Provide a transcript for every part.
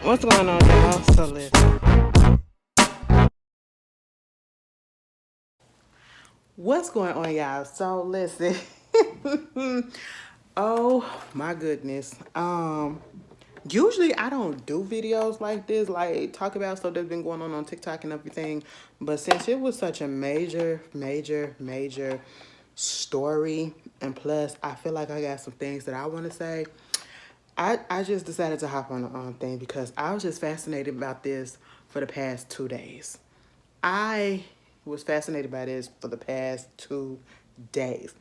What's going on, y'all? So listen. What's going on, y'all? So listen. Oh my goodness. Usually I don't do videos like this, like talk about stuff that's been going on TikTok and everything. But since it was such a major story, and plus I feel like I got some things that I want to say. I just decided to hop on the thing because I was just fascinated about this for the past 2 days. I was fascinated by this for the past 2 days.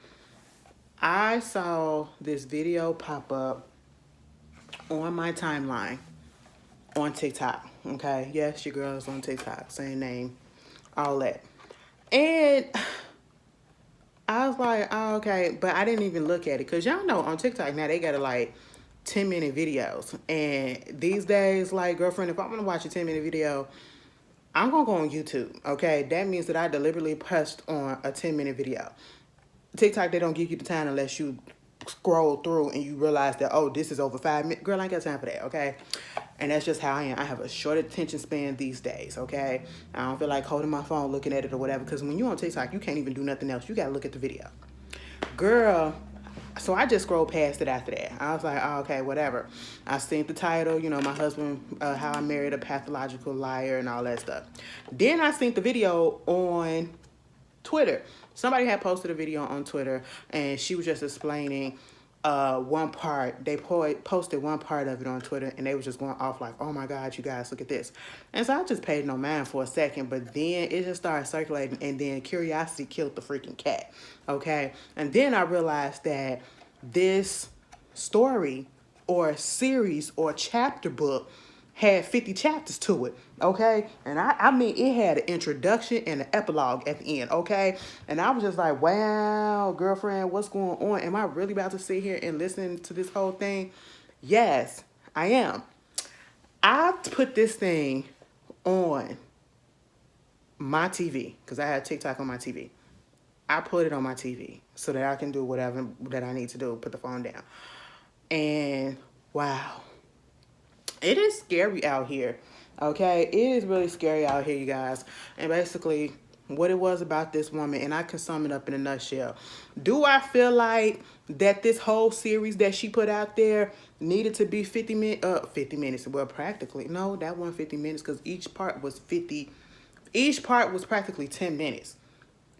I saw this video pop up on my timeline on TikTok. Okay, yes, your girl is on TikTok, same name, all that. And I was like, oh, okay, but I didn't even look at it because y'all know on TikTok now they got like 10-minute videos. And these days, like, girlfriend, if I'm gonna watch a 10-minute video, I'm gonna go on YouTube, okay? That means that I deliberately pressed on a 10-minute video. TikTok, they don't give you the time unless you scroll through and you realize that, oh, this is over 5 minutes. Girl, I ain't got time for that, okay? And that's just how I am. I have a short attention span these days, okay? I don't feel like holding my phone, looking at it or whatever, because when you're on TikTok, you can't even do nothing else. You gotta look at the video. Girl, so I just scrolled past it after that. I was like, oh, okay, whatever. I seen the title, my husband, how I married a pathological liar and all that stuff. Then I seen the video on Twitter. Somebody had posted a video on Twitter and she was just explaining one part. They posted one part of it on Twitter and they was just going off like, oh my God, you guys, look at this. And so I just paid no mind for a second, but then it just started circulating and then curiosity killed the freaking cat. Okay. And then I realized that this story or series or chapter book had 50 chapters to it, okay? And I mean, it had an introduction and an epilogue at the end, okay? And I was just like, wow, girlfriend, what's going on? Am I really about to sit here and listen to this whole thing? Yes, I am. I put this thing on my TV because I had TikTok on my TV. I put it on my TV so that I can do whatever that I need to do, put the phone down. And wow, it is scary out here. Okay, it is really scary out here, you guys. And basically, what it was about this woman, and I can sum it up in a nutshell. Do I feel like that this whole series that she put out there needed to be 50 minutes? Well, practically. No, that wasn't 50 minutes because each part was 50. Each part was practically 10 minutes.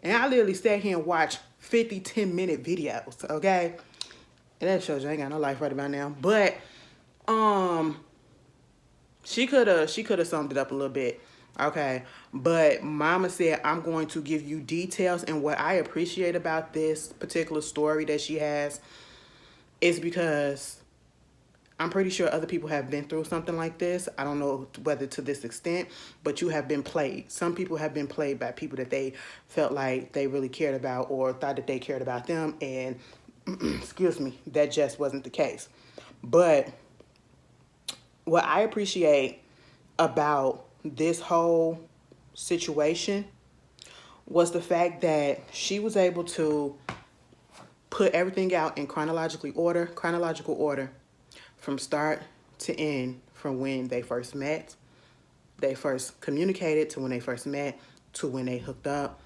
And I literally sat here and watched 50 10-minute videos, okay? And that shows you I ain't got no life right about now. But, um, she could have summed it up a little bit. Okay. But mama said I'm going to give you details, and what I appreciate about this particular story that she has is because I'm pretty sure other people have been through something like this. I don't know whether to this extent, but you have been played. Some people have been played by people that they felt like they really cared about or thought that they cared about them, and excuse me, that just wasn't the case. But what I appreciate about this whole situation was the fact that she was able to put everything out in chronological order from start to end, from when they first met, they first communicated, to when they first met, to when they hooked up,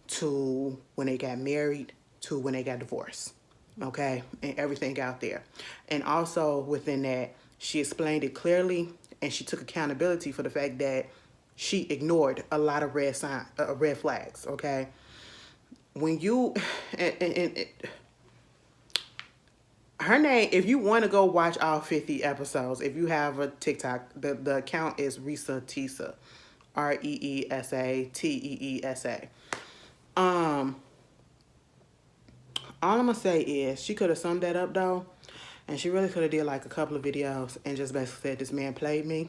to when they got married, to when they got divorced. Okay, and everything out there. And also within that, she explained it clearly and she took accountability for the fact that she ignored a lot of red flags. Okay, when you and her name, if you want to go watch all 50 episodes, if you have a TikTok, the account is Risa Tisa, ReesaTeesa. Um, all I'm gonna say is she could have summed that up though, and she really could have did like a couple of videos and just basically said this man played me.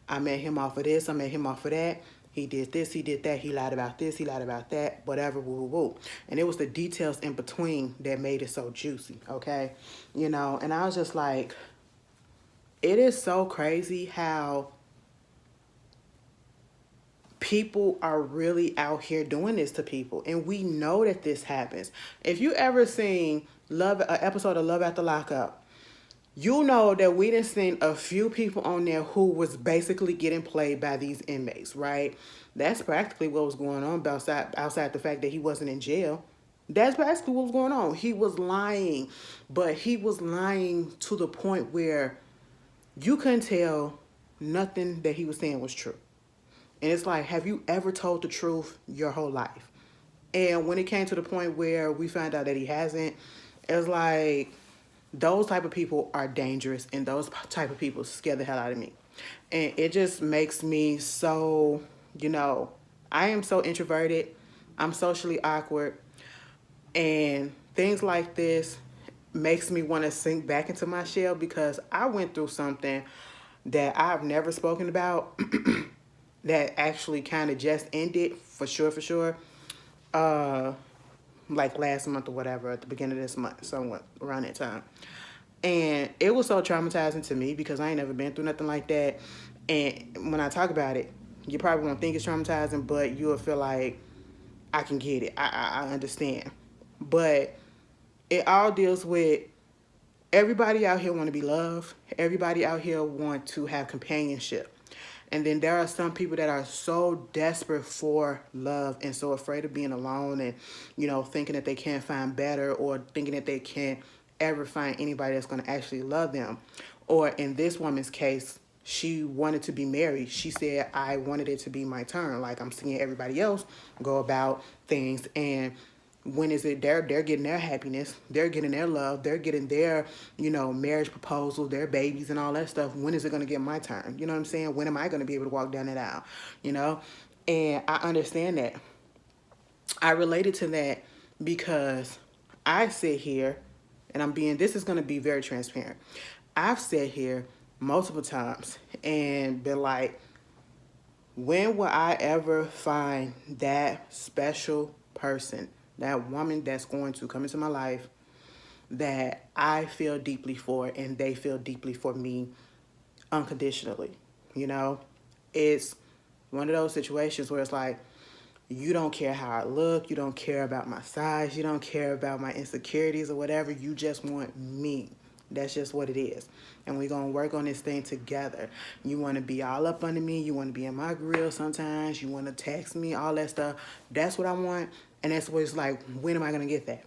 I met him off of this. I met him off of that. He did this. He did that. He lied about this. He lied about that. Whatever. Woo, woo, woo. And it was the details in between that made it so juicy. Okay, And I was just like, it is so crazy how people are really out here doing this to people, and we know that this happens. If you ever seen an episode of Love After Lockup, You know that we done seen a few people on there who was basically getting played by these inmates, right? That's practically what was going on outside the fact that he wasn't in jail. That's basically what was going on. He was lying, but he was lying to the point where you couldn't tell nothing that he was saying was true. And it's like, have you ever told the truth your whole life? And when it came to the point where we found out that he hasn't, it's like those type of people are dangerous, and those type of people scare the hell out of me. And it just makes me so, I am so introverted. I'm socially awkward. And things like this makes me want to sink back into my shell because I went through something that I've never spoken about that actually kind of just ended for sure. Like last month or whatever, at the beginning of this month, somewhat around that time. And it was so traumatizing to me because I ain't never been through nothing like that. And when I talk about it, you probably won't think it's traumatizing, but you'll feel like I can get it. I understand. But it all deals with everybody out here want to be loved. Everybody out here want to have companionship. And then there are some people that are so desperate for love and so afraid of being alone and, thinking that they can't find better or thinking that they can't ever find anybody that's going to actually love them. Or in this woman's case, she wanted to be married. She said, I wanted it to be my turn. Like I'm seeing everybody else go about things, and when is it they're getting their happiness, they're getting their love, they're getting their, marriage proposal, their babies and all that stuff. When is it going to get my turn? You know what I'm saying? When am I going to be able to walk down that aisle? And I understand that. I related to that because I sit here and this is going to be very transparent. I've sat here multiple times and been like, when will I ever find that special person, that woman that's going to come into my life that I feel deeply for and they feel deeply for me unconditionally? It's one of those situations where it's like, you don't care how I look, you don't care about my size, you don't care about my insecurities or whatever, you just want me. That's just what it is. And we're going to work on this thing together. You want to be all up under me. You want to be in my grill sometimes. You want to text me, all that stuff. That's what I want. And that's what it's like, when am I going to get that?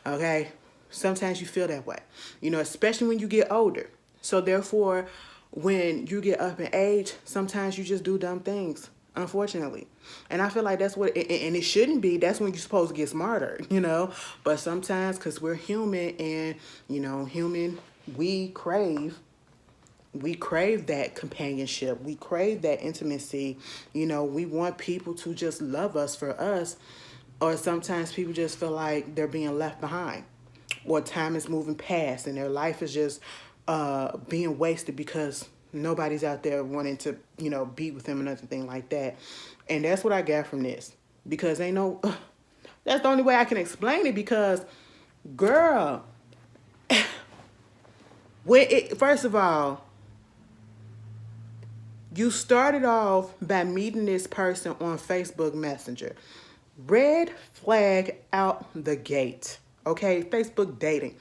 Okay? Sometimes you feel that way. Especially when you get older. So therefore, when you get up in age, sometimes you just do dumb things, unfortunately. And I feel like that's what, and it shouldn't be. That's when you're supposed to get smarter, But sometimes, because we're human and, human, we crave that companionship. We crave that intimacy. We want people to just love us for us. Or sometimes people just feel like they're being left behind. Or time is moving past and their life is just being wasted because nobody's out there wanting to, be with them and everything like that. And that's what I got from this. Because that's the only way I can explain it because, girl, first of all, you started off by meeting this person on Facebook Messenger. Red flag out the gate. Okay, Facebook dating.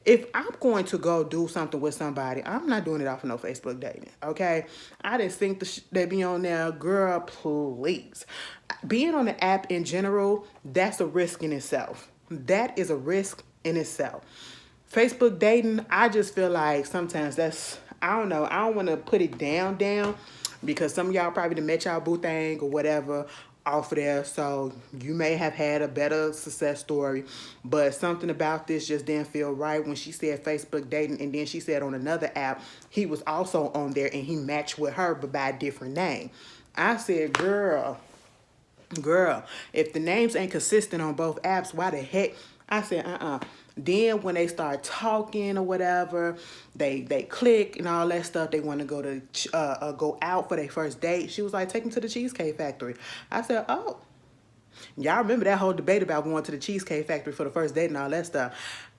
If I'm going to go do something with somebody, I'm not doing it off of no Facebook dating, okay? I didn't think they be on there. Girl, please. Being on the app in general, that's a risk in itself. That is a risk in itself. Facebook dating, I just feel like sometimes I don't know. I don't want to put it down because some of y'all probably done met y'all boo thing or whatever off of there, so you may have had a better success story, but something about this just didn't feel right when she said Facebook dating, and then she said on another app he was also on there and he matched with her but by a different name. I said, girl, if the names ain't consistent on both apps, why the heck? I said, Then when they start talking or whatever, they click and all that stuff. They want to go out for their first date. She was like, take them to the Cheesecake Factory. I said, oh, y'all remember that whole debate about going to the Cheesecake Factory for the first date and all that stuff.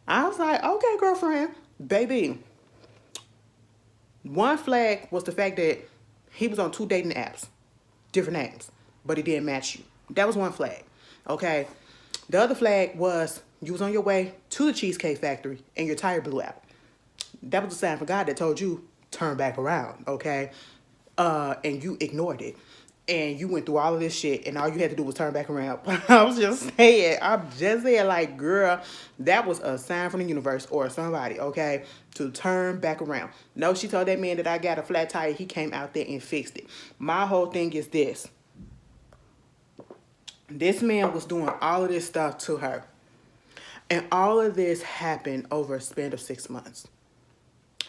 I was like, okay, girlfriend, baby. One flag was the fact that he was on 2 dating apps, different names, but he didn't match you. That was one flag, okay? The other flag was you was on your way to the Cheesecake Factory and your tire blew out. That was a sign for God that told you, turn back around, okay? And you ignored it. And you went through all of this shit, and all you had to do was turn back around. I'm just saying, like, girl, that was a sign from the universe or somebody, okay, to turn back around. No, she told that man that I got a flat tire. He came out there and fixed it. My whole thing is this. This man was doing all of this stuff to her. And all of this happened over a span of 6 months.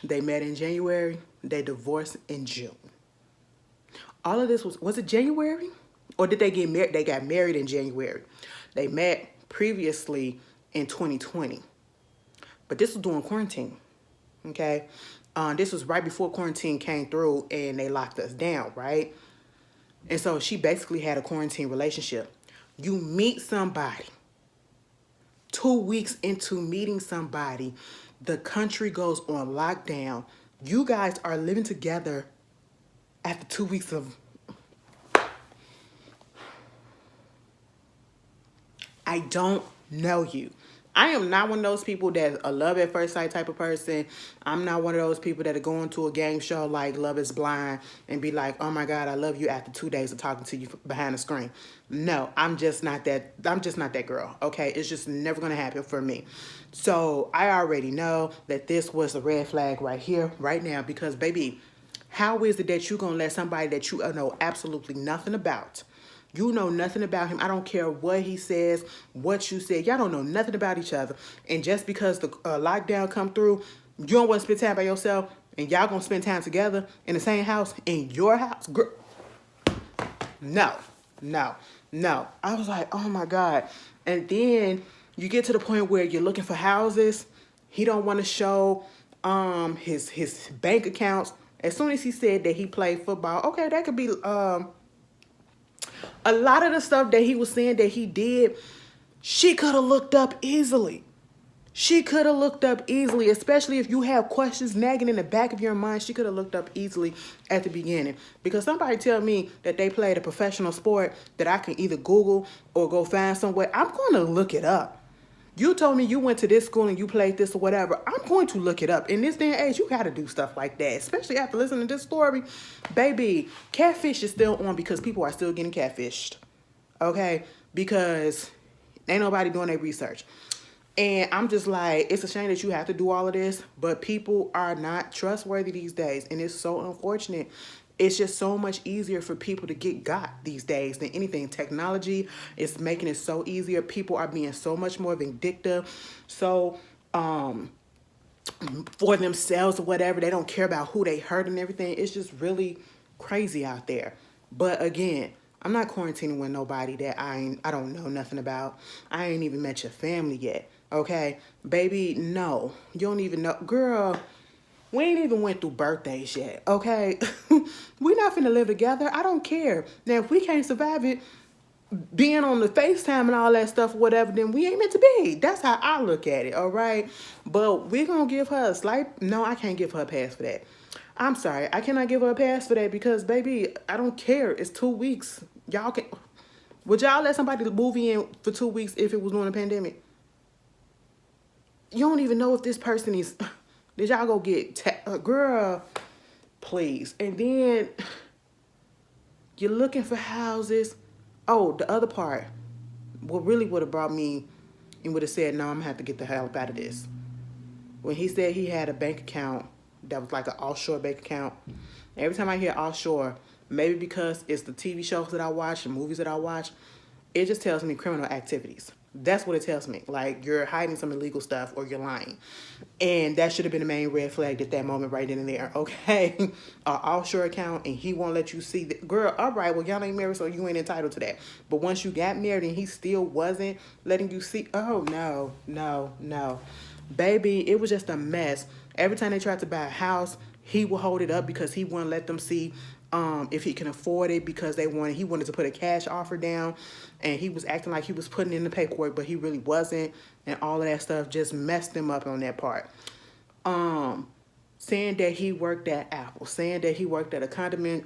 They met in January. They divorced in June. All of this was it January? Or did they get married? They got married in January. They met previously in 2020. But this was during quarantine, okay? This was right before quarantine came through and they locked us down, right? And so she basically had a quarantine relationship. You meet somebody. 2 weeks into meeting somebody, the country goes on lockdown. You guys are living together after 2 weeks of... I don't know you. I am not one of those people that's a love at first sight type of person. I'm not one of those people that are going to a game show like Love is Blind and be like, oh my God, I love you after 2 days of talking to you behind the screen. No, I'm just not that girl, okay? It's just never going to happen for me. So I already know that this was a red flag right here, right now, because baby, how is it that you're going to let somebody that you know absolutely nothing about, you know nothing about him, I don't care what he says, what you said, y'all don't know nothing about each other, and just because the lockdown come through, you don't want to spend time by yourself, and y'all gonna spend time together in the same house, in your house? Girl, no. I was like, oh my God. And then you get to the point where you're looking for houses. He don't want to show his bank accounts. As soon as he said that he played football, okay, that could be a lot of the stuff that he was saying that he did, she could have looked up easily. She could have looked up easily, especially if you have questions nagging in the back of your mind. She could have looked up easily at the beginning. Because somebody tell me that they played a professional sport that I can either Google or go find somewhere, I'm going to look it up. You told me you went to this school and you played this or whatever. I'm going to look it up. In this day and age, you got to do stuff like that, especially after listening to this story. Baby, catfish is still on because people are still getting catfished, okay? Because ain't nobody doing their research. And I'm just like, it's a shame that you have to do all of this, but people are not trustworthy these days, and it's so unfortunate. It's just so much easier for people to get got these days than anything. Technology is making it so easier. People are being so much more vindictive. So, for themselves or whatever, they don't care about who they hurt and everything. It's just really crazy out there. But again, I'm not quarantining with nobody that I don't know nothing about. I ain't even met your family yet. Okay, baby, no, you don't even know, girl. We ain't even went through birthdays yet, okay? We not finna live together. I don't care. Now, if we can't survive it, being on the FaceTime and all that stuff, whatever, then we ain't meant to be. That's how I look at it, all right? But we're going to give her a slight... No, I can't give her a pass for that. I'm sorry. I cannot give her a pass for that because, baby, I don't care. It's 2 weeks. Y'all can... Would y'all let somebody move in for 2 weeks if it was during a pandemic? You don't even know if this person is... Did y'all go get... Girl, please. And then you're looking for houses. Oh, the other part. What really would have brought me and would have said, no, I'm going to have to get the hell up out of this. When he said he had a bank account that was like an offshore bank account. Every time I hear offshore, maybe because it's the TV shows that I watch, the movies that I watch, it just tells me criminal activities. That's what it tells me. Like, you're hiding some illegal stuff or you're lying. And that should have been the main red flag at that moment right then and there. Okay? An offshore account and he won't let you see. Girl, all right, well, y'all ain't married, so you ain't entitled to that. But once you got married and he still wasn't letting you see, oh, no. Baby, it was just a mess. Every time they tried to buy a house, he would hold it up because he wouldn't let them see if he can afford it because he wanted to put a cash offer down, and he was acting like he was putting in the paperwork, but he really wasn't, and all of that stuff just messed him up on that part. Saying that he worked at Apple, saying that he worked at a condiment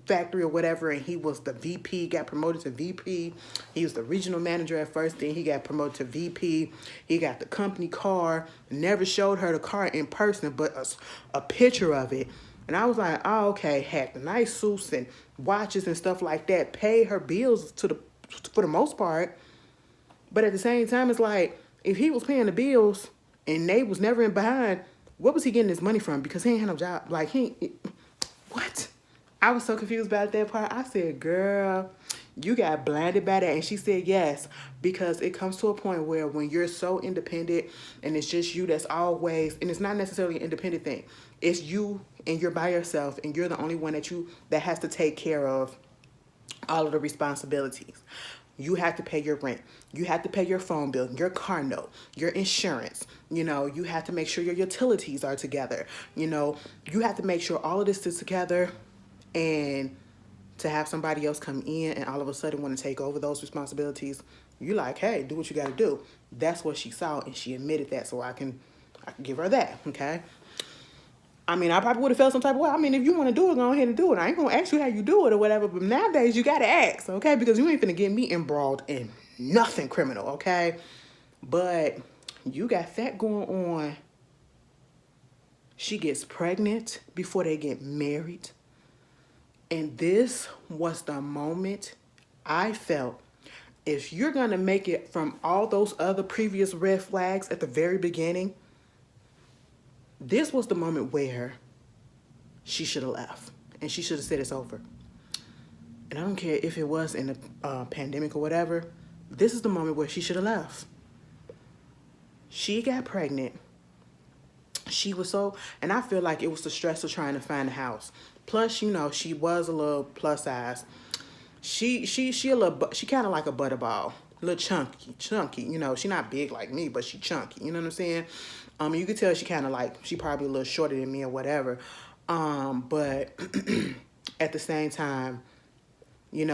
factory or whatever, and he was the VP, got promoted to VP. He was the regional manager at first, then he got promoted to VP. He got the company car, never showed her the car in person, but a picture of it. And I was like, oh, okay, had the nice suits and watches and stuff like that, paid her bills for the most part. But at the same time, it's like, if he was paying the bills and they was never in behind, what was he getting his money from? Because he ain't had no job. Like, what? I was so confused about that part. I said, girl, you got blinded by that. And she said, yes, because it comes to a point where when you're so independent and it's just you that's always, and it's not necessarily an independent thing. It's you and you're by yourself and you're the only one that has to take care of all of the responsibilities. You have to pay your rent. You have to pay your phone bill, your car note, your insurance. You have to make sure your utilities are together. You have to make sure all of this is together. And to have somebody else come in and all of a sudden want to take over those responsibilities, you like, hey, do what you got to do. That's what she saw, and she admitted that, so I can give her that, okay? I mean, I probably would have felt some type of way. I mean, if you want to do it, go ahead and do it. I ain't going to ask you how you do it or whatever, but nowadays you got to ask, okay? Because you ain't finna get me embroiled in nothing criminal, okay? But you got that going on. She gets pregnant before they get married. And this was the moment I felt, if you're going to make it from all those other previous red flags at the very beginning, this was the moment where she should have left. And she should have said it's over. And I don't care if it was in the pandemic or whatever. This is the moment where she should have left. She got pregnant. She was so, and I feel like it was the stress of trying to find a house. Plus, she was a little plus size. She kind of like a butterball, a little chunky. She not big like me, but she chunky. You know what I'm saying? You could tell she probably a little shorter than me or whatever. But at the same time, you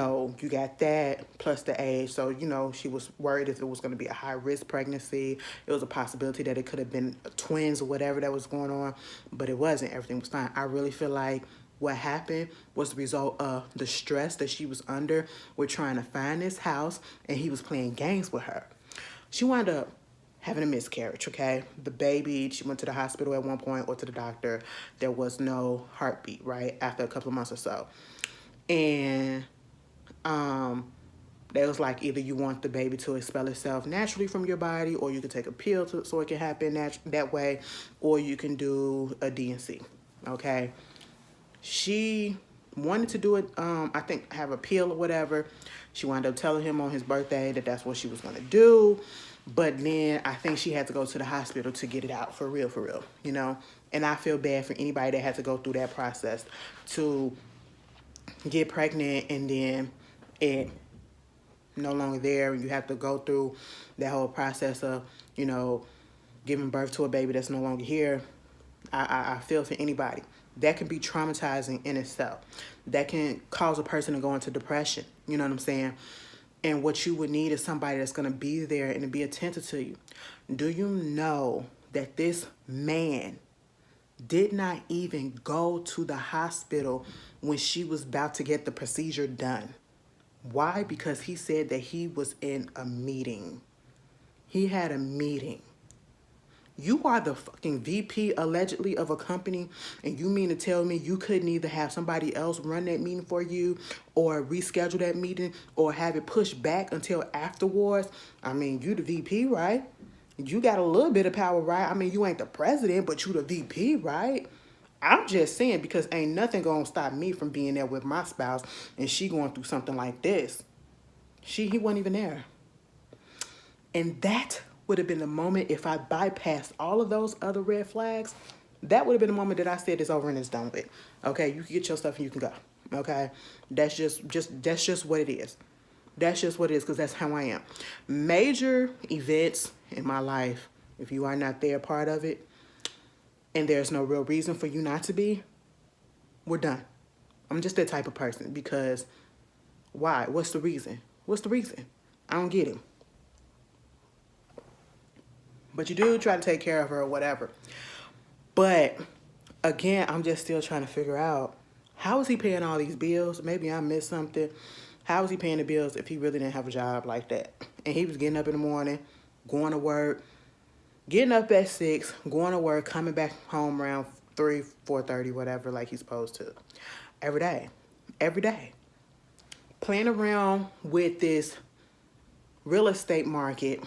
got that plus the age. So, she was worried if it was going to be a high-risk pregnancy. It was a possibility that it could have been twins or whatever that was going on, but it wasn't. Everything was fine. I really feel like what happened was the result of the stress that she was under with trying to find this house, and he was playing games with her. She wound up having a miscarriage, okay? The baby, she went to the hospital at one point or to the doctor. There was no heartbeat, right, after a couple of months or so. And they was like, either you want the baby to expel itself naturally from your body, or you could take a pill so it can happen that way, or you can do a D&C, okay? She wanted to do it, I think have a pill or whatever. She wound up telling him on his birthday that that's what she was going to do. But then I think she had to go to the hospital to get it out for real, And I feel bad for anybody that had to go through that process to get pregnant and then it no longer there. You have to go through that whole process of, giving birth to a baby that's no longer here. I feel for anybody. That can be traumatizing in itself. That can cause a person to go into depression. You know what I'm saying? And what you would need is somebody that's going to be there and to be attentive to you. Do you know that this man did not even go to the hospital when she was about to get the procedure done? Why? Because he said that he was in a meeting. He had a meeting. You are the fucking VP, allegedly, of a company, and you mean to tell me you couldn't either have somebody else run that meeting for you or reschedule that meeting or have it pushed back until afterwards? I mean, you the VP, right? You got a little bit of power, right? I mean, you ain't the president, but you the VP, right? I'm just saying, because ain't nothing gonna stop me from being there with my spouse and she going through something like this. He wasn't even there. And that would have been the moment, if I bypassed all of those other red flags, that would have been the moment that I said it's over and it's done with. Okay, you can get your stuff and you can go. Okay, that's just what it is. That's just what it is, because that's how I am. Major events in my life, if you are not there, part of it, and there's no real reason for you not to be, we're done. I'm just that type of person, because why? What's the reason? What's the reason? I don't get it. But you do try to take care of her or whatever. But again, I'm just still trying to figure out, How is he paying all these bills? Maybe I missed something. How is he paying the bills if he really didn't have a job like that? And he was getting up in the morning, going to work, getting up at 6, going to work, coming back home around 3, 4:30, whatever, like he's supposed to. Every day. Every day. Playing around with this real estate market,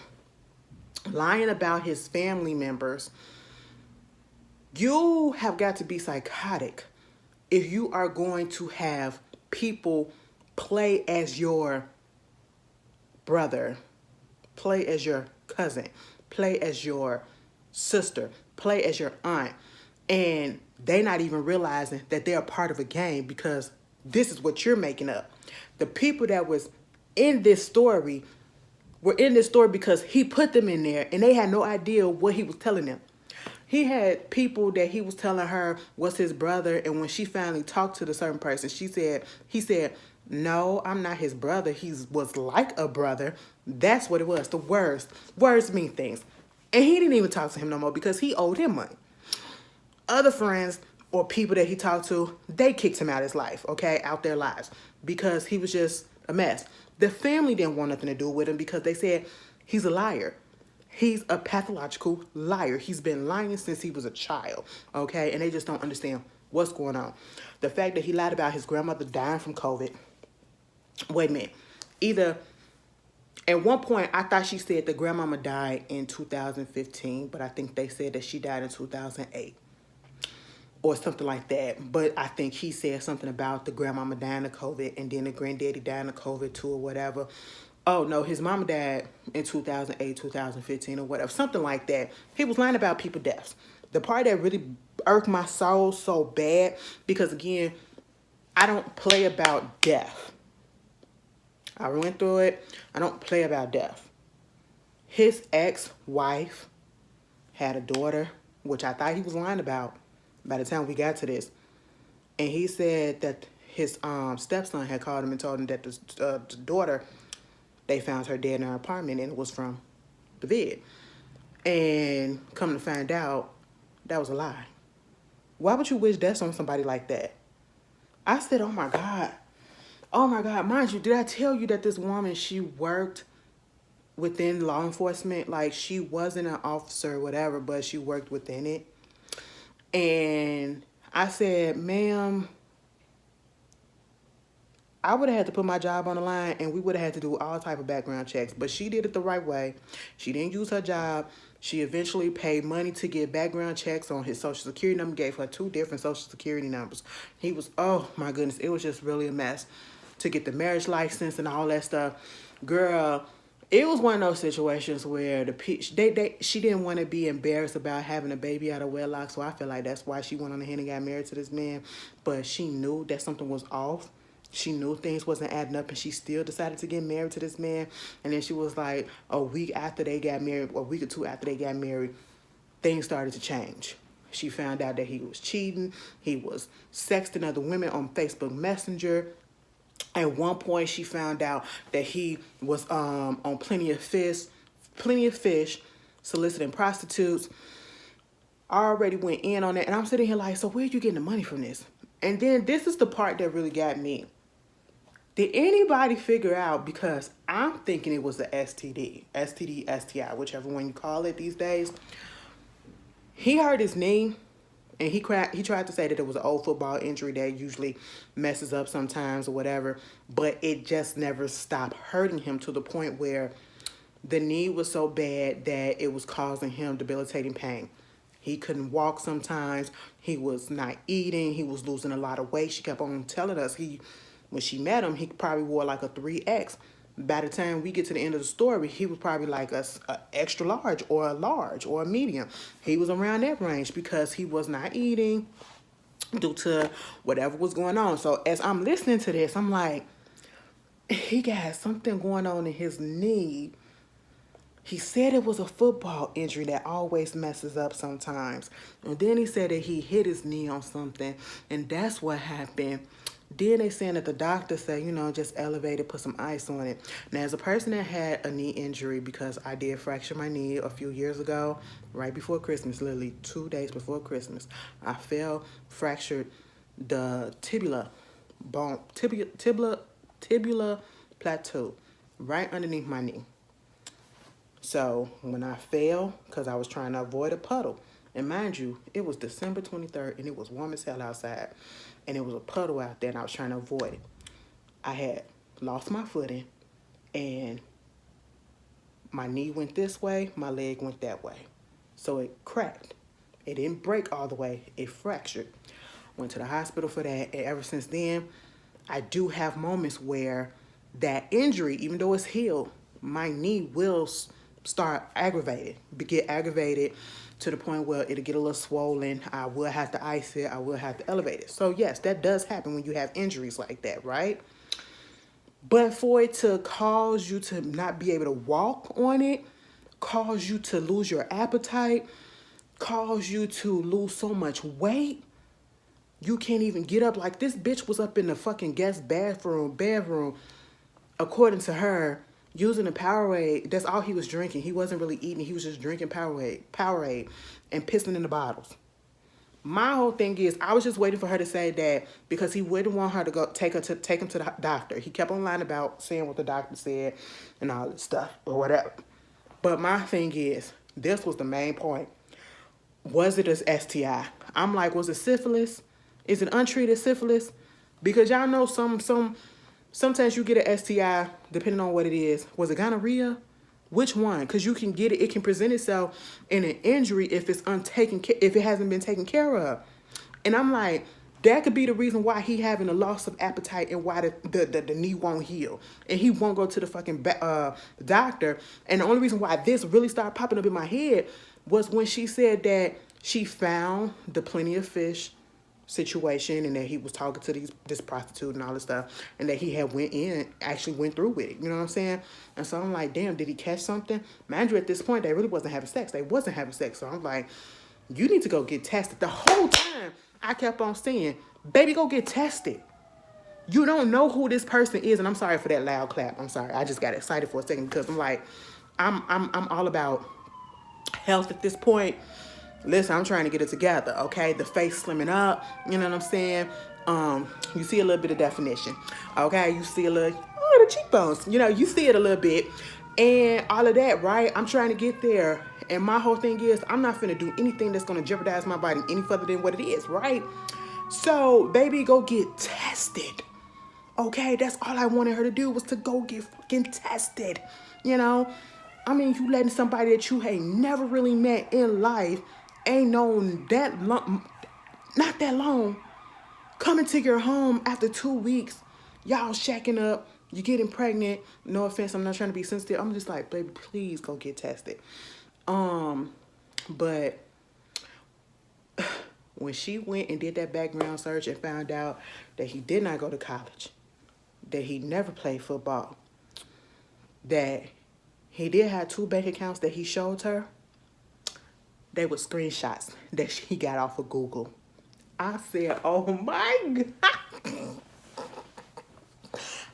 lying about his family members. You have got to be psychotic if you are going to have people play as your brother, play as your cousin, play as your sister, play as your aunt, and they not even realizing that they're a part of a game because this is what you're making up. The people that was in this story were in this story because he put them in there and they had no idea what he was telling them. He had people that he was telling her was his brother, and when she finally talked to the certain person, he said, no, I'm not his brother. He was like a brother. That's what it was. The words mean things. And he didn't even talk to him no more because he owed him money. Other friends or people that he talked to, they kicked him out of his life, okay, out their lives, because he was just a mess. The family didn't want nothing to do with him because they said he's a liar. He's a pathological liar. He's been lying since he was a child, okay? And they just don't understand what's going on. The fact that he lied about his grandmother dying from COVID. Wait a minute. Either, at one point, I thought she said the grandmama died in 2015, but I think they said that she died in 2008 or something like that. But I think he said something about the grandmama dying of COVID and then the granddaddy dying of COVID too or whatever. Oh, no, his mama died in 2008, 2015 or whatever, something like that. He was lying about people's deaths. The part that really irked my soul so bad, because, again, I don't play about death. I went through it. I don't play about death. His ex-wife had a daughter, which I thought he was lying about by the time we got to this. And he said that his stepson had called him and told him that the daughter, they found her dead in her apartment, and it was from the vid. And come to find out, that was a lie. Why would you wish death on somebody like that? I said, oh my God. Oh my God. Mind you, did I tell you that this woman, she worked within law enforcement? Like, she wasn't an officer or whatever, but she worked within it. And I said, ma'am, I would have had to put my job on the line, and we would have had to do all type of background checks. But she did it the right way. She didn't use her job. She eventually paid money to get background checks on his Social Security number, gave her 2 different Social Security numbers. He was, oh my goodness, it was just really a mess to get the marriage license and all that stuff. Girl, it was one of those situations where she didn't want to be embarrassed about having a baby out of wedlock, so I feel like that's why she went on ahead and got married to this man. But she knew that something was off. She knew things wasn't adding up, and she still decided to get married to this man. And then she was like, a week after they got married, or a week or 2 after they got married, things started to change. She found out that he was cheating. He was sexting other women on Facebook Messenger. At one point, she found out that he was on Plenty of Fish, soliciting prostitutes. I already went in on that, and I'm sitting here like, so where are you getting the money from this? And then this is the part that really got me. Did anybody figure out, because I'm thinking it was the STD, STI, whichever one you call it these days. He hurt his knee, and he tried to say that it was an old football injury that usually messes up sometimes or whatever, but it just never stopped hurting him to the point where the knee was so bad that it was causing him debilitating pain. He couldn't walk sometimes. He was not eating. He was losing a lot of weight. She kept on telling us when she met him, he probably wore like a 3X. By the time we get to the end of the story, he was probably like a extra large or a medium. He was around that range because he was not eating due to whatever was going on. So as I'm listening to this, I'm like, he got something going on in his knee. He said it was a football injury that always messes up sometimes. And then he said that he hit his knee on something, and that's what happened. Then they saying that the doctor said, just elevate it, put some ice on it. Now, as a person that had a knee injury, because I did fracture my knee a few years ago, right before Christmas, literally 2 days before Christmas, I fell, fractured the tibula bone, tibula plateau, right underneath my knee. So when I fell, because I was trying to avoid a puddle, and mind you, it was December 23rd, and it was warm as hell outside, and it was a puddle out there, and I was trying to avoid it. I had lost my footing, and my knee went this way, my leg went that way. So it cracked. It didn't break all the way, it fractured. Went to the hospital for that, and ever since then, I do have moments where that injury, even though it's healed, my knee will start get aggravated to the point where it'll get a little swollen. I will have to ice it, I will have to elevate it. So yes, that does happen when you have injuries like that, right? But for it to cause you to not be able to walk on it, cause you to lose your appetite, cause you to lose so much weight, you can't even get up. Like, this bitch was up in the fucking guest bedroom, according to her, using a Powerade. That's all he was drinking. He wasn't really eating. He was just drinking Powerade, and pissing in the bottles. My whole thing is, I was just waiting for her to say that, because he wouldn't want her to go take him to the doctor. He kept on lying about saying what the doctor said and all this stuff or whatever. But my thing is, this was the main point. Was it a STI? I'm like, was it syphilis? Is it untreated syphilis? Because y'all know sometimes you get an STI depending on what it is. Was it gonorrhea? Which one? Because you can get it. It can present itself in an injury if it's if it hasn't been taken care of. And I'm like, that could be the reason why he having a loss of appetite and why the knee won't heal. And he won't go to the fucking doctor. And the only reason why this really started popping up in my head was when she said that she found the Plenty of Fish situation, and that he was talking to this prostitute and all this stuff, and that he had actually went through with it. You know what I'm saying? And so I'm like, damn, did he catch something? Mind you, at this point, they really wasn't having sex. So I'm like, you need to go get tested. The whole time I kept on saying, baby, go get tested. You don't know who this person is. And I'm sorry for that loud clap. I'm sorry. I just got excited for a second, because I'm like, I'm all about health at this point. Listen, I'm trying to get it together, okay? The face slimming up, you know what I'm saying? You see a little bit of definition, okay? You see a little, the cheekbones, you see it a little bit. And all of that, right? I'm trying to get there. And my whole thing is, I'm not finna do anything that's gonna jeopardize my body any further than what it is, right? So, baby, go get tested, okay? That's all I wanted her to do, was to go get fucking tested, I mean, you letting somebody that you ain't never really met in life, ain't known that long, not that long, come into your home after 2 weeks, y'all shacking up, you getting pregnant. No offense, I'm not trying to be sensitive. I'm just like, baby, please go get tested. But when she went and did that background search and found out that he did not go to college, that he never played football, that he did have 2 bank accounts that he showed her, they were screenshots that he got off of Google. I said, oh my God.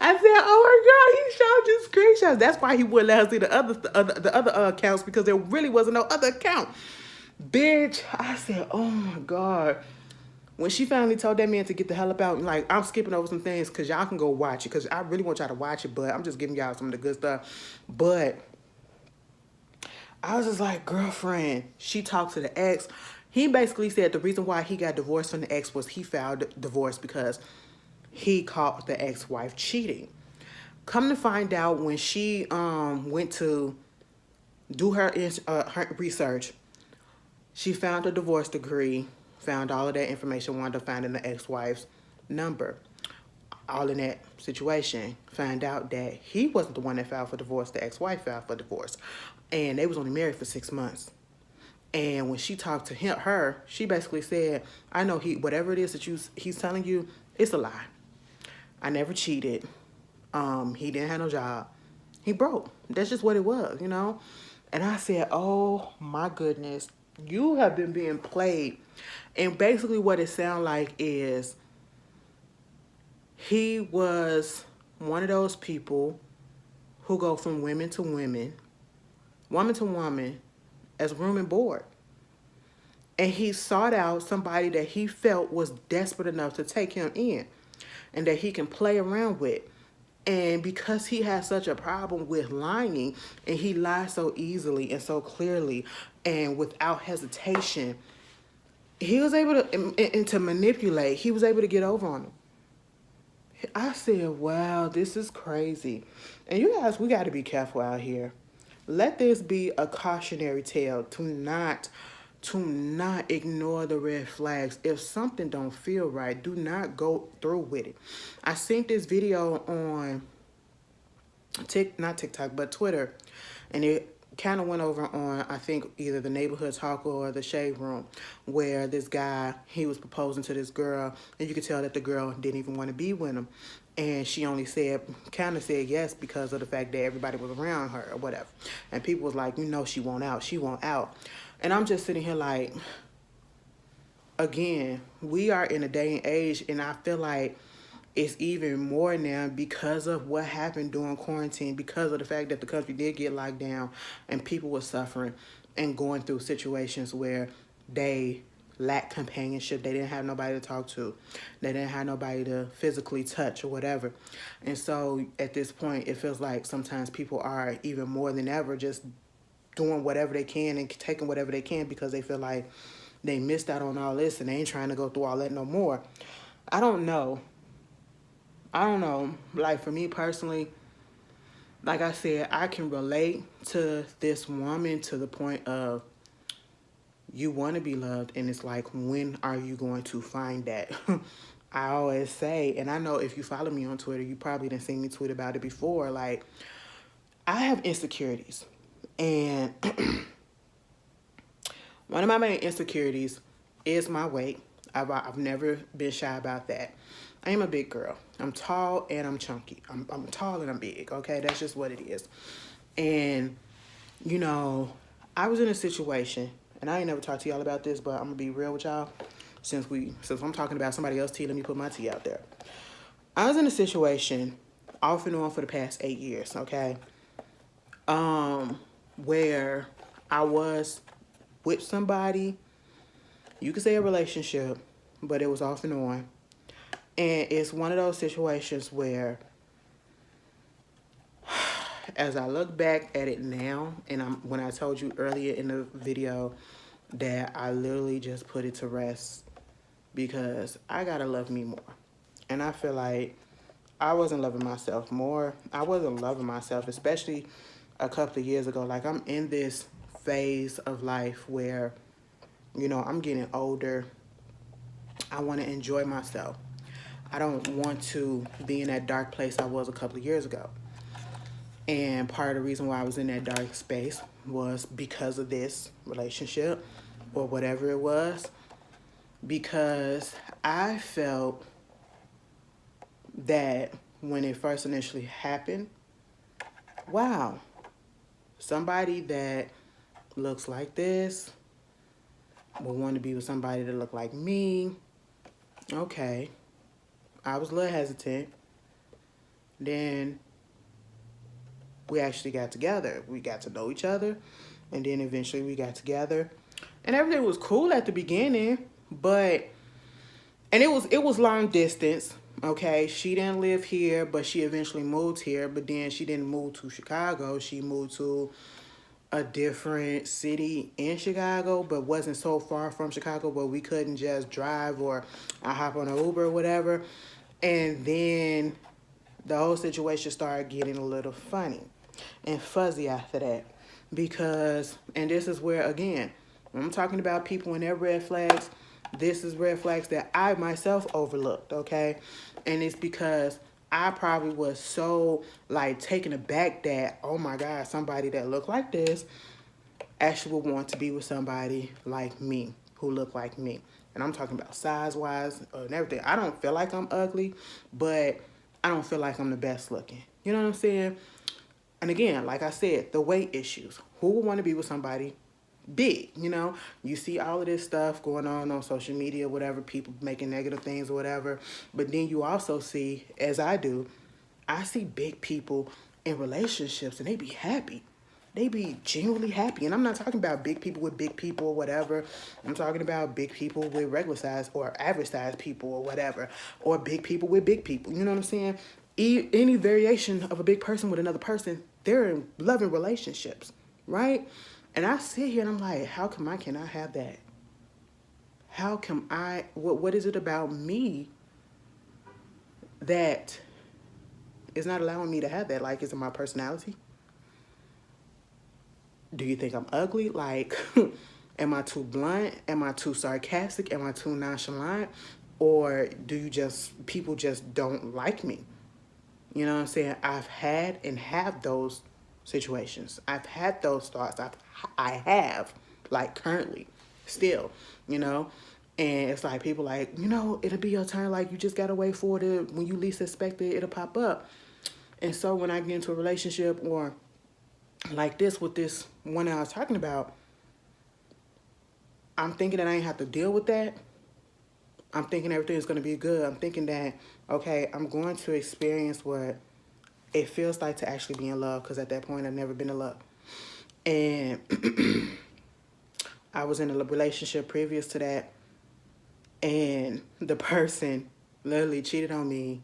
I said, oh my God, he showed you screenshots. That's why he wouldn't let her see the other accounts, because there really wasn't no other account. Bitch, I said, oh my God. When she finally told that man to get the hell up out, like, I'm skipping over some things because y'all can go watch it, because I really want y'all to watch it, but I'm just giving y'all some of the good stuff. But I was just like, girlfriend, she talked to the ex. He basically said the reason why he got divorced from the ex was he filed divorce because he caught the ex-wife cheating. Come to find out, when she went to do her research, she found a divorce decree, found all of that information, wound up finding the ex-wife's number. All in that situation, found out that he wasn't the one that filed for divorce, the ex-wife filed for divorce. And they was only married for 6 months. And when she talked to her, she basically said, I know whatever it is that he's telling you, it's a lie. I never cheated. He didn't have no job. He broke. That's just what it was, And I said, oh my goodness, you have been being played. And basically what it sounds like is, he was one of those people who go from women to woman to woman, as room and board. And he sought out somebody that he felt was desperate enough to take him in and that he can play around with. And because he has such a problem with lying, and he lies so easily and so clearly and without hesitation, he was able to, and to manipulate, he was able to get over on him. I said, wow, this is crazy. And you guys, we got to be careful out here. Let this be a cautionary tale to not ignore the red flags. If something don't feel right, do not go through with it. I seen this video on not TikTok, but Twitter, and it kind of went over on, I think, either the Neighborhood Talker or the Shade Room, where this guy, he was proposing to this girl, and you could tell that the girl didn't even want to be with him, and she only kind of said yes because of the fact that everybody was around her or whatever, and people was like, she won't out, and I'm just sitting here like, again, we are in a day and age, and I feel like it's even more now because of what happened during quarantine, because of the fact that the country did get locked down and people were suffering and going through situations where they lacked companionship. They didn't have nobody to talk to. They didn't have nobody to physically touch or whatever. And so at this point, it feels like sometimes people are even more than ever just doing whatever they can and taking whatever they can because they feel like they missed out on all this and they ain't trying to go through all that no more. I don't know. Like, for me personally, like I said, I can relate to this woman to the point of you want to be loved, and it's like, when are you going to find that? I always say, and I know if you follow me on Twitter, you probably done seen me tweet about it before, like, I have insecurities, and one of my main insecurities is my weight. I've never been shy about that. I am a big girl. I'm tall and I'm chunky. I'm tall and I'm big, okay? That's just what it is. And, I was in a situation, and I ain't never talked to y'all about this, but I'm going to be real with y'all. Since I'm talking about somebody else's tea, let me put my tea out there. I was in a situation off and on for the past 8 years, okay? Where I was with somebody, you could say a relationship, but it was off and on. And it's one of those situations where, as I look back at it now, and when I told you earlier in the video that I literally just put it to rest because I gotta love me more. And I feel like I wasn't loving myself more. I wasn't loving myself, especially a couple of years ago. Like, I'm in this phase of life where, I'm getting older. I want to enjoy myself. I don't want to be in that dark place I was a couple of years ago. And part of the reason why I was in that dark space was because of this relationship or whatever it was. Because I felt that when it first initially happened, wow, somebody that looks like this would want to be with somebody that looked like me. Okay. I was a little hesitant. Then we actually got together. We got to know each other. And then eventually we got together. And everything was cool at the beginning. And it was long distance. Okay. She didn't live here, but she eventually moved here. But then she didn't move to Chicago. She moved to a different city in Chicago, but wasn't so far from Chicago where we couldn't just drive or I hop on an Uber or whatever. And then the whole situation started getting a little funny and fuzzy after that. Because, and this is where, again, when I'm talking about people and their red flags, this is red flags that I myself overlooked, okay? And it's because I probably was so, taken aback that, oh my God, somebody that looked like this actually would want to be with somebody like me, who looked like me. And I'm talking about size-wise and everything. I don't feel like I'm ugly, but I don't feel like I'm the best looking. You know what I'm saying? And again, like I said, the weight issues. Who would want to be with somebody big, You see all of this stuff going on social media, whatever, people making negative things or whatever. But then you also see, as I do, I see big people in relationships and they be happy. they be genuinely happy. And I'm not talking about big people with big people or whatever. I'm talking about big people with regular size or average size people or whatever. Or big people with big people. You know what I'm saying? Any variation of a big person with another person, they're in loving relationships, right? And I sit here and I'm like, how come I cannot have that? How come what is it about me that is not allowing me to have that? Like, is it my personality? Do you think I'm ugly? Like, am I too blunt? Am I too sarcastic? Am I too nonchalant? Or people just don't like me? You know what I'm saying? I've had and have those situations. I've had those thoughts. I have, like, currently, still, you know? And it's like, people like, it'll be your turn. Like, you just gotta wait for it. When you least expect it, it'll pop up. And so when I get into a relationship or like this with this one I was talking about, I'm thinking that I ain't have to deal with that. I'm thinking everything's going to be good. I'm thinking that, okay, I'm going to experience what it feels like to actually be in love, because at that point I've never been in love. And I was in a relationship previous to that, and the person literally cheated on me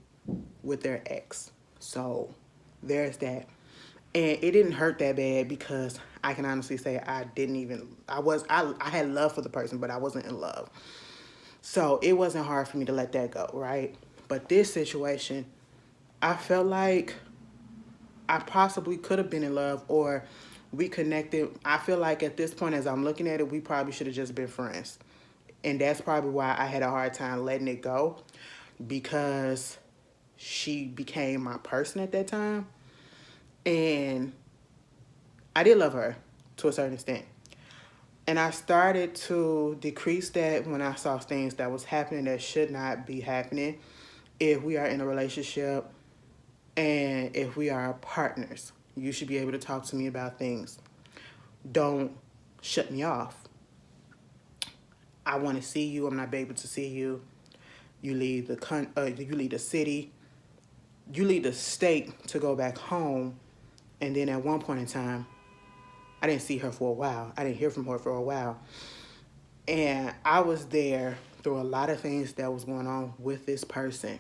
with their ex. So there's that. And it didn't hurt that bad, because I can honestly say I had love for the person, but I wasn't in love. So it wasn't hard for me to let that go, right? But this situation, I felt like I possibly could have been in love, or we connected. I feel like at this point, as I'm looking at it, we probably should have just been friends. And that's probably why I had a hard time letting it go, because she became my person at that time. And I did love her to a certain extent. And I started to decrease that when I saw things that was happening that should not be happening if we are in a relationship and if we are partners. You should be able to talk to me about things. Don't shut me off. I want to see you. I'm not able to see you. You leave you leave the city. You leave the state to go back home. And then at one point in time, I didn't see her for a while. I didn't hear from her for a while. And I was there through a lot of things that was going on with this person.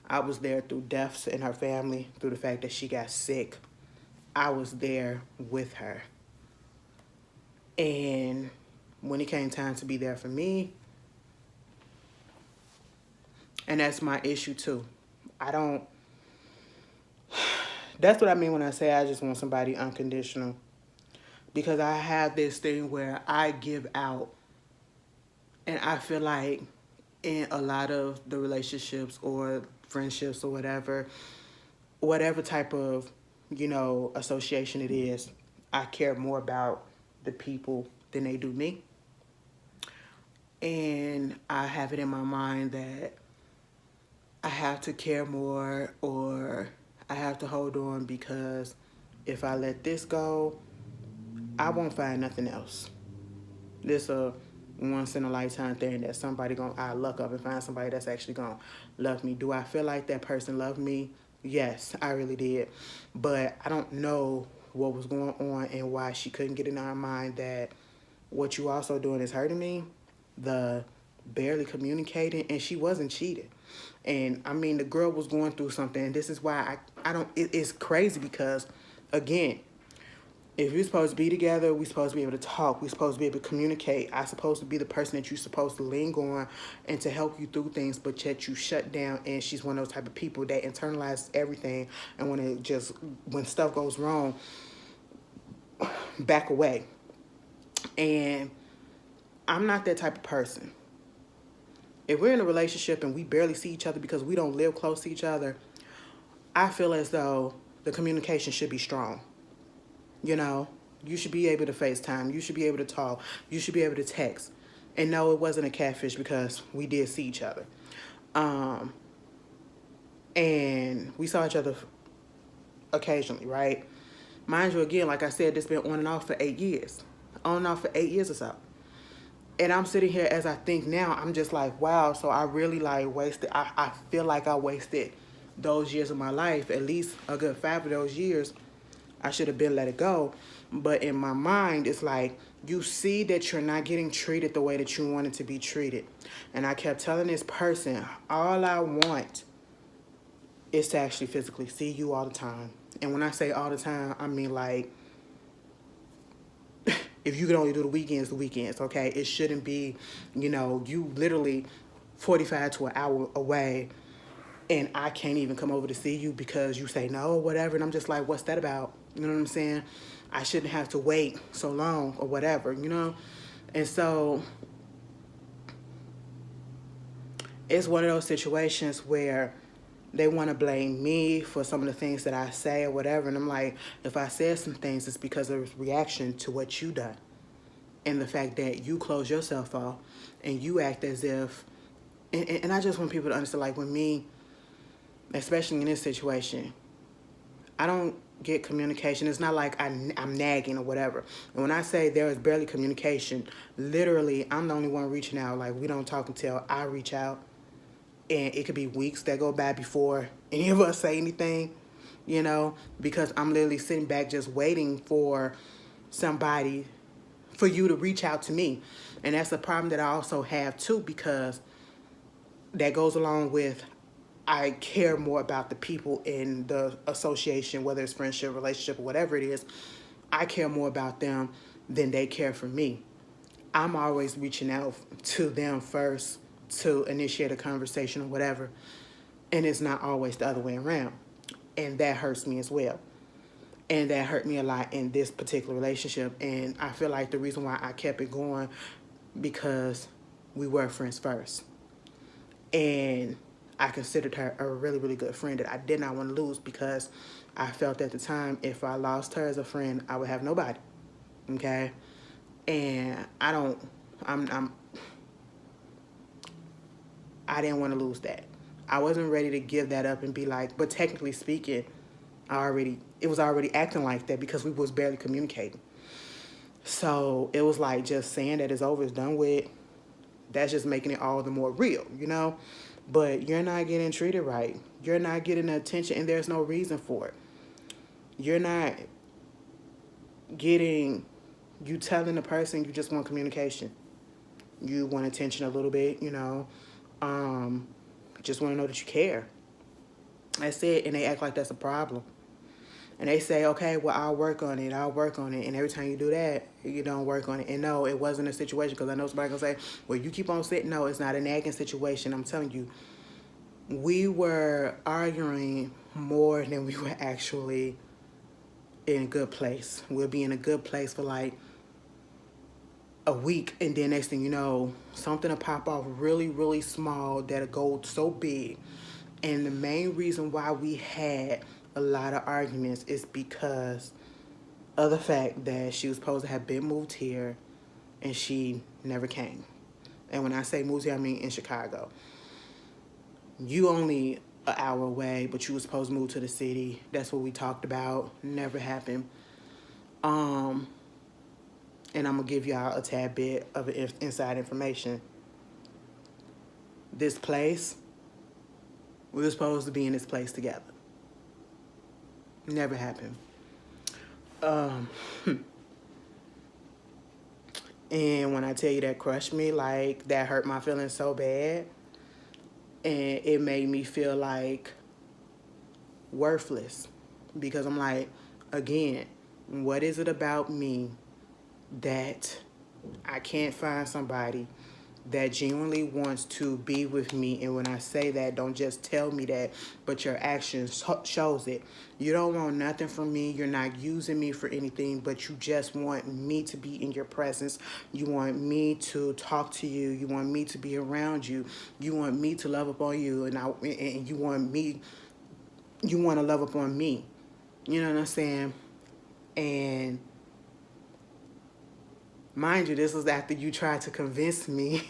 I was there through deaths in her family, through the fact that she got sick. I was there with her. And when it came time to be there for me, and that's my issue too. That's what I mean when I say I just want somebody unconditional. Because I have this thing where I give out. And I feel like in a lot of the relationships or friendships or whatever type of, association it is, I care more about the people than they do me. And I have it in my mind that I have to care more, or I have to hold on, because if I let this go, I won't find nothing else. This a once in a lifetime thing that I luck up and find somebody that's actually gonna love me. Do I feel like that person loved me? Yes, I really did. But I don't know what was going on and why she couldn't get in her mind that what you also doing is hurting me. The barely communicating, and she wasn't cheating. And I mean, the girl was going through something, and this is why it's crazy, because again, if you're supposed to be together, we're supposed to be able to talk. We're supposed to be able to communicate. I'm supposed to be the person that you're supposed to lean on and to help you through things, but yet you shut down. And she's one of those type of people that internalize everything. And when stuff goes wrong, back away. And I'm not that type of person. If we're in a relationship and we barely see each other because we don't live close to each other, I feel as though the communication should be strong. You should be able to FaceTime. You should be able to talk. You should be able to text. And no, it wasn't a catfish, because we did see each other. And we saw each other occasionally, right? Mind you, again, like I said, this been on and off for 8 years. On and off for 8 years or so. And I'm sitting here, as I think now, I'm just like, wow, so I really I feel like I wasted those years of my life, at least a good 5 of those years, I should have been let it go. But in my mind, it's like, you see that you're not getting treated the way that you wanted to be treated. And I kept telling this person, all I want is to actually physically see you all the time. And when I say all the time, I mean like, if you could only do the weekends, okay? It shouldn't be, you literally 45 to an hour away and I can't even come over to see you because you say no or whatever. And I'm just like, what's that about? You know what I'm saying? I shouldn't have to wait so long or whatever, And so it's one of those situations where they want to blame me for some of the things that I say or whatever. And I'm like, if I said some things, it's because of reaction to what you done. And the fact that you close yourself off and you act as if, and I just want people to understand, like with me, especially in this situation, I don't get communication. It's not like I'm nagging or whatever. And when I say there is barely communication, literally, I'm the only one reaching out. Like, we don't talk until I reach out. And it could be weeks that go by before any of us say anything, because I'm literally sitting back just waiting for somebody, for you to reach out to me. And that's a problem that I also have too, because that goes along with, I care more about the people in the association, whether it's friendship, relationship, or whatever it is. I care more about them than they care for me. I'm always reaching out to them first to initiate a conversation or whatever. And it's not always the other way around. And that hurts me as well. And that hurt me a lot in this particular relationship. And I feel like the reason why I kept it going, because we were friends first. And I considered her a really, really good friend that I did not want to lose, because I felt at the time, if I lost her as a friend, I would have nobody. Okay? And I didn't want to lose that. I wasn't ready to give that up and be like, but technically speaking, it was already acting like that because we was barely communicating. So it was like, just saying that it's over, it's done with, that's just making it all the more real, But you're not getting treated right. You're not getting the attention, and there's no reason for it. You're not getting, you telling the person you just want communication. You want attention a little bit, just want to know that you care. That's it, and they act like that's a problem. And they say, okay, well, I'll work on it. And every time you do that, you don't work on it. And no, it wasn't a situation, because I know somebody going to say, well, you keep on sitting. No, it's not a nagging situation. I'm telling you, we were arguing more than we were actually in a good place. We'll be in a good place for like a week, and then next thing you know, something will pop off really, really small that'll go so big. And the main reason why we had a lot of arguments is because of the fact that she was supposed to have been moved here and she never came. And when I say moved here, I mean in Chicago. You only an hour away, but you were supposed to move to the city. That's what we talked about. Never happened. And I'm going to give y'all a tad bit of inside information. This place, we were supposed to be in this place together. Never happened. And when I tell you that crushed me, like, that hurt my feelings so bad. And it made me feel like worthless. Because I'm like, again, what is it about me that I can't find somebody that genuinely wants to be with me? And when I say that, don't just tell me that, but your actions shows it. You don't want nothing from me. You're not using me for anything, but you just want me to be in your presence. You want me to talk to you. You want me to be around you. You want me to love upon you, and you want to love upon me. You know what I'm saying? And mind you, this was after you tried to convince me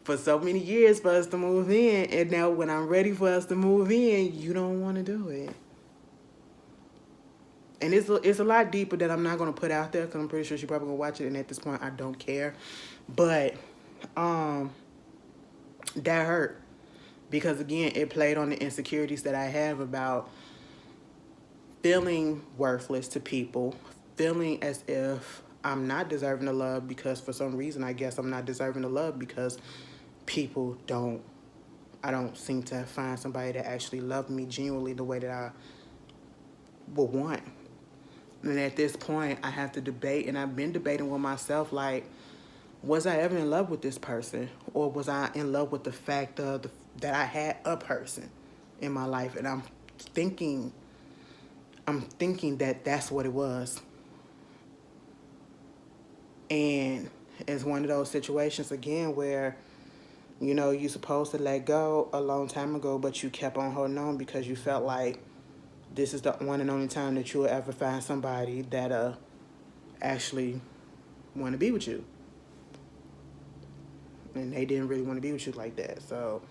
for so many years for us to move in. And now when I'm ready for us to move in, you don't want to do it. And it's a lot deeper that I'm not going to put out there, because I'm pretty sure she's probably going to watch it. And at this point, I don't care. But that hurt. Because, again, it played on the insecurities that I have about feeling worthless to people, feeling as if I'm not deserving of love because for some reason I guess I'm not deserving of love because people don't I don't seem to find somebody that actually loved me genuinely the way that I would want. And at this point I have to debate, and I've been debating with myself, like, was I ever in love with this person, or was I in love with the fact of that I had a person in my life? And thinking I'm thinking that that's what it was. And it's one of those situations again where, you know, you're supposed to let go a long time ago, but you kept on holding on because you felt like this is the one and only time that you will ever find somebody that actually want to be with you. And they didn't really want to be with you like that. So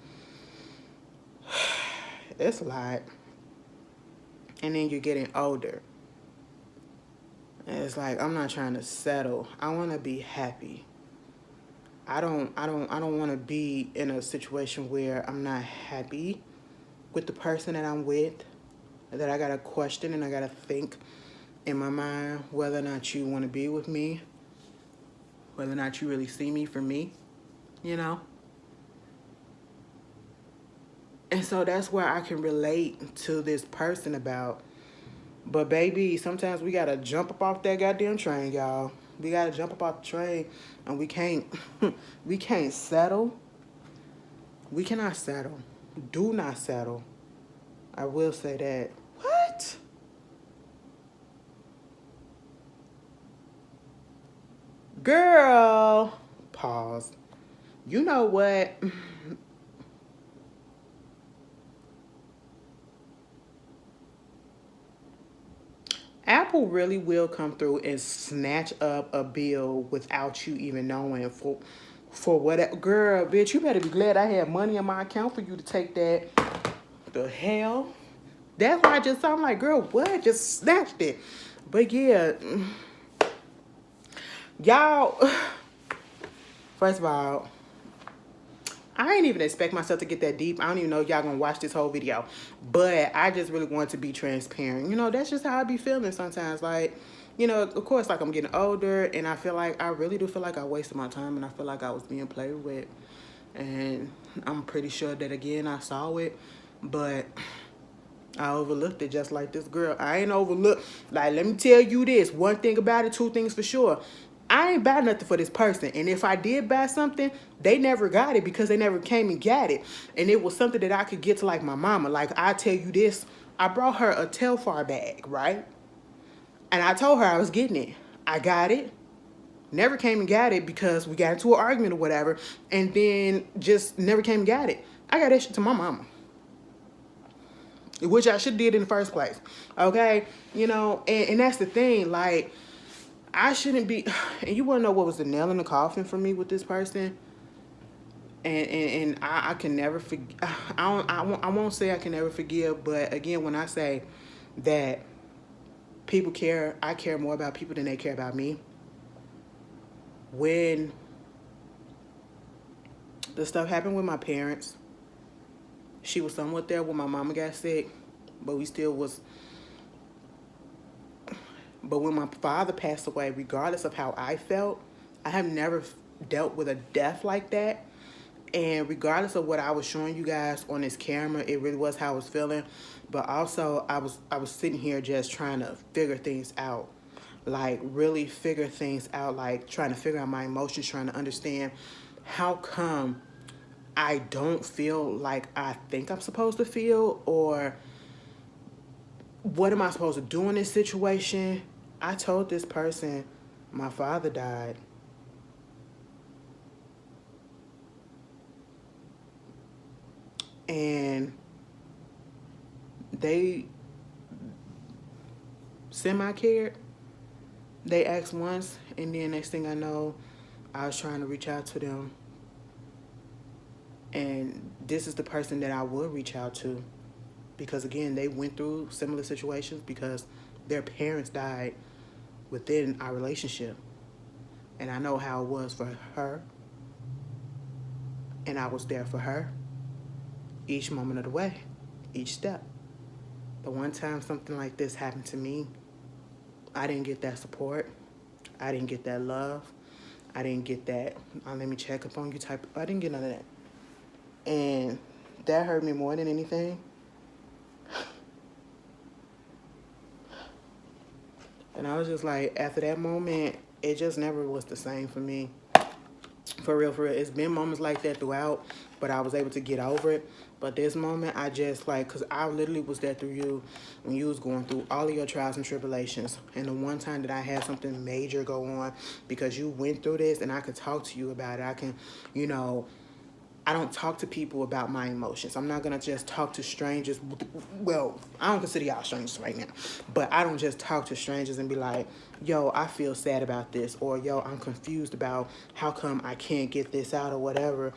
it's a lot. And then you're getting older. And it's like, I'm not trying to settle. I want to be happy. I don't want to be in a situation where I'm not happy with the person that I'm with, that I got to question and I got to think in my mind whether or not you want to be with me, whether or not you really see me for me, you know? And so that's where I can relate to this person about. But baby, sometimes we got to jump up off that goddamn train, y'all. We got to jump up off the train, and we can't we can't settle. We cannot settle. Do not settle. I will say that. What? Girl. Pause. You know what? Apple really will come through and snatch up a bill without you even knowing for whatever. Girl, bitch, you better be glad I had money in my account for you to take that. The hell? That's why I'm like, girl, what? Just snatched it. But yeah, y'all, first of all, I ain't even expect myself to get that deep. I don't even know if y'all gonna watch this whole video. But I just really want to be transparent. You know, that's just how I be feeling sometimes. Like, you know, of course, like I'm getting older, and I feel like I really do feel like I wasted my time, and I feel like I was being played with. And I'm pretty sure that, again, I saw it. But I overlooked it just like this girl. I ain't overlooked. Like, let me tell you this. One thing about it, two things for sure. I ain't buy nothing for this person. And if I did buy something, they never got it because they never came and got it. And it was something that I could get to like my mama. Like, I tell you this. I brought her a Telfar bag, right? And I told her I was getting it. I got it. Never came and got it because we got into an argument or whatever. And then just never came and got it. I got that shit to my mama, which I should have did in the first place. Okay? You know, and that's the thing. Like, I shouldn't be, and you want to know what was the nail in the coffin for me with this person? And I can never forgive. I won't say I can never forgive, but again, when I say that people care, I care more about people than they care about me. When the stuff happened with my parents, she was somewhat there when my mama got sick, but we still was. But when my father passed away, regardless of how I felt, I have never dealt with a death like that. And regardless of what I was showing you guys on this camera, it really was how I was feeling. But also, I was sitting here just trying to figure things out. Like, really figure things out. Like, trying to figure out my emotions, trying to understand how come I don't feel like I think I'm supposed to feel, or what am I supposed to do in this situation? I told this person my father died. And they semi-cared. They asked once, and then next thing I know, I was trying to reach out to them. And this is the person that I would reach out to. Because again, they went through similar situations because their parents died within our relationship. And I know how it was for her. And I was there for her each moment of the way, each step. The one time something like this happened to me, I didn't get that support. I didn't get that love. I didn't get that, let me check up on you type. I didn't get none of that. And that hurt me more than anything. And I was just like, after that moment, it just never was the same for me. For real, for real. It's been moments like that throughout, but I was able to get over it. But this moment, I just like, because I literally was there through you when you was going through all of your trials and tribulations. And the one time that I had something major go on, because you went through this and I could talk to you about it. I can, I don't talk to people about my emotions. I'm not going to just talk to strangers. Well, I don't consider y'all strangers right now. But I don't just talk to strangers and be like, yo, I feel sad about this. Or, yo, I'm confused about how come I can't get this out or whatever.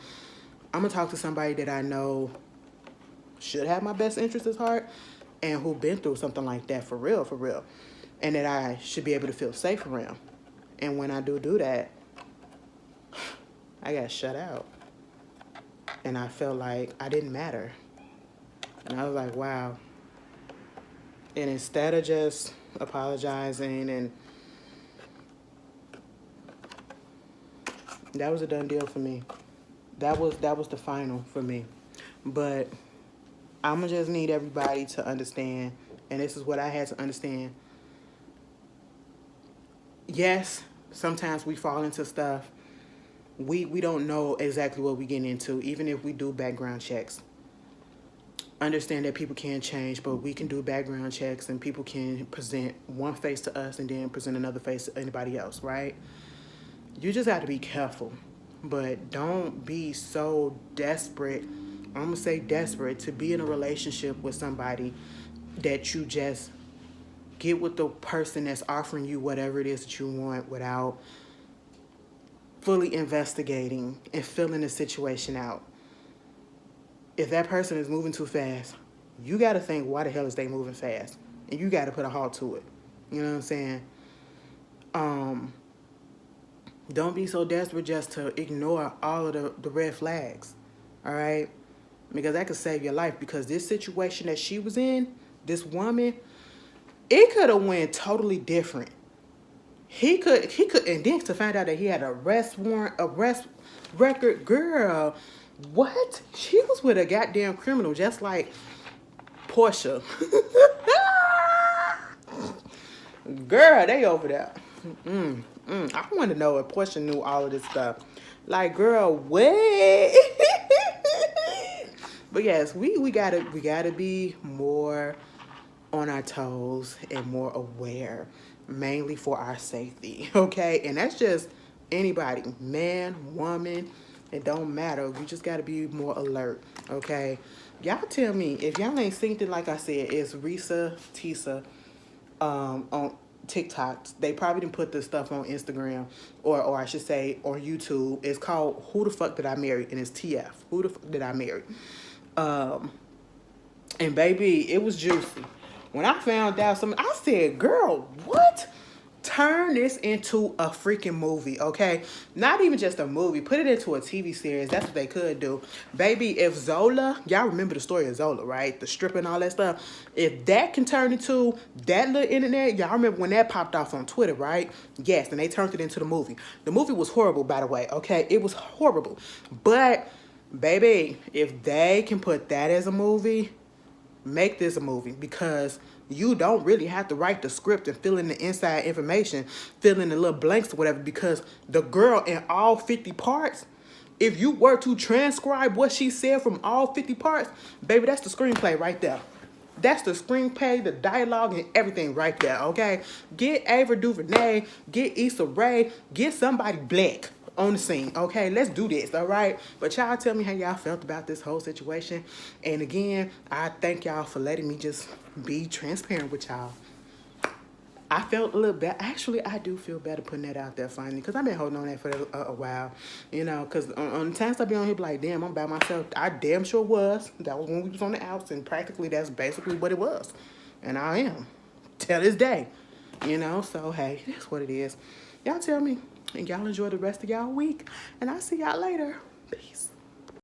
I'm going to talk to somebody that I know should have my best interests at heart and who been through something like that for real, for real. And that I should be able to feel safe around. And when I do that, I got shut out. And I felt like I didn't matter. And I was like, wow. And instead of just apologizing, and that was a done deal for me. That was the final for me. But I'm going to just need everybody to understand, and this is what I had to understand. Yes, sometimes we fall into stuff. We don't know exactly what we're getting into, even if we do background checks. Understand that people can change, but we can do background checks and people can present one face to us and then present another face to anybody else, right? You just have to be careful, but don't be so desperate, I'm going to say desperate, to be in a relationship with somebody that you just get with the person that's offering you whatever it is that you want without fully investigating and filling the situation out. If that person is moving too fast, you got to think, why the hell is they moving fast? And you got to put a halt to it. You know what I'm saying? Don't be so desperate just to ignore all of the red flags. All right? Because that could save your life. Because this situation that she was in, this woman, it could have went totally different. He could, and then to find out that he had an arrest record, girl, what? She was with a goddamn criminal, just like Portia. Girl, they over there. I want to know if Portia knew all of this stuff. Like, girl, what? But yes, we gotta be more on our toes and more aware, mainly for our safety, okay? And that's just anybody, man, woman, it don't matter. You just got to be more alert, okay? Y'all tell me, if y'all ain't seen it, like I said, it's Risa Tisa on TikTok. They probably didn't put this stuff on Instagram, or I should say on YouTube. It's called Who the Fuck Did I Marry? And it's TF. Who the Fuck Did I Marry? And baby, it was juicy. When I found out something, I said, girl, what? Turn this into a freaking movie, okay? Not even just a movie. Put it into a TV series. That's what they could do. Baby, if Zola, y'all remember the story of Zola, right? The stripper and all that stuff. If that can turn into that little internet, y'all remember when that popped off on Twitter, right? Yes, and they turned it into the movie. The movie was horrible, by the way, okay? It was horrible. But, baby, if they can put that as a movie, make this a movie, because you don't really have to write the script and fill in the inside information, fill in the little blanks or whatever, because the girl in all 50 parts, if you were to transcribe what she said from all 50 parts, baby, that's the screenplay right there. That's the screenplay, the dialogue, and everything right there, okay? Get Ava DuVernay, get Issa Rae, get somebody black on the scene, okay? Let's do this, all right? But y'all tell me how y'all felt about this whole situation. And again, I thank y'all for letting me just be transparent with y'all. I felt a little better. Actually, I do feel better putting that out there finally, because I've been holding on that for a while, you know, because on the times I be on here, like, damn, I'm by myself. I damn sure was. That was when we was on the outs, and practically that's basically what it was. And I am, till this day, you know, so hey, that's what it is. Y'all tell me, and y'all enjoy the rest of y'all week, and I'll see y'all later. Peace.